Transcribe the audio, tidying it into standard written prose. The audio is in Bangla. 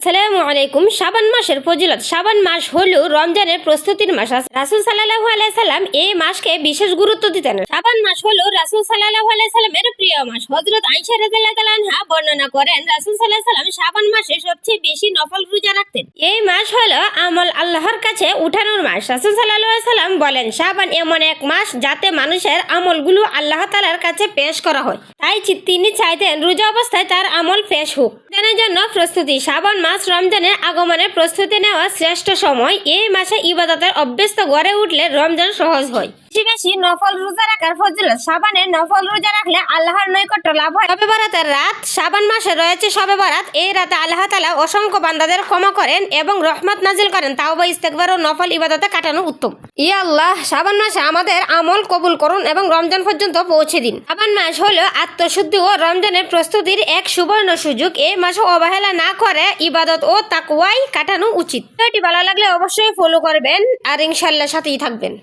আসসালামু আলাইকুম। শাবান মাসের ফজিলত। শাবান মাস হলো রমজানের প্রস্তুতির মাস। রাসূল সাল্লাল্লাহু আলাইহি সাল্লাম এই মাসকে বিশেষ গুরুত্ব দিতেন। শাবান মাস হলো রাসূল সাল্লাল্লাহু আলাইহি সাল্লামের প্রিয় মাস। হযরত আয়েশা রাদিয়াল্লাহু তাআলা আনহা বর্ণনা করেন, রাসূল সাল্লাল্লাহু আলাইহি সাল্লাম শাবান মাসে সবচেয়ে বেশি নফল রোজা রাখতেন। এই মাস হলো আমল আল্লাহর কাছে উঠানোর মাস। রাসূল সাল্লাল্লাহু আলাইহি সাল্লাম বলেন, শাবান এমন এক মাস যাতে মানুষের আমলগুলো আল্লাহ তাআলার কাছে পেশ করা হয়। তাই তিনি চাইতেন রোজা অবস্থায় তার আমল পেশ হোক। রমজানের জন্য প্রস্তুতি। শাবান মাস রমজানের আগমনের প্রস্তুতি নেওয়া শ্রেষ্ঠ সময়। এই মাসে ইবাদতের অভ্যস্ত গড়ে উঠলে রমজান সহজ হয়। বেশি বেশি নফল রোজা রাখার ফজিলত। শাবানে নফল রোজা রাখলে আল্লাহর নৈকট্য লাভ হয়। শবে বরাতের রাত। শাবান মাসে রয়েছে শবে বরাত। এই রাতে আল্লাহ তাআলা অসংখ্য বান্দাদের ক্ষমা করেন এবং রহমত নাজিল করেন। তাওবা, ইস্তেগফার ও নফল ইবাদতে কাটানো উত্তম। ইয়া আল্লাহ, শাবান মাসে আমাদের আমল কবুল করুন এবং রমজান পর্যন্ত পৌঁছে দিন। শাবান মাস হলো আত্মশুদ্ধি ও রমজানের প্রস্তুতির এক সুবর্ণ সুযোগ। এই মাসে অবহেলা না করে ইবাদত ও তাকওয়ায় কাটানো উচিত। ভিডিওটি ভালো লাগলে অবশ্যই ফলো করবেন আর ইনশাআল্লাহ সাথেই থাকবেন।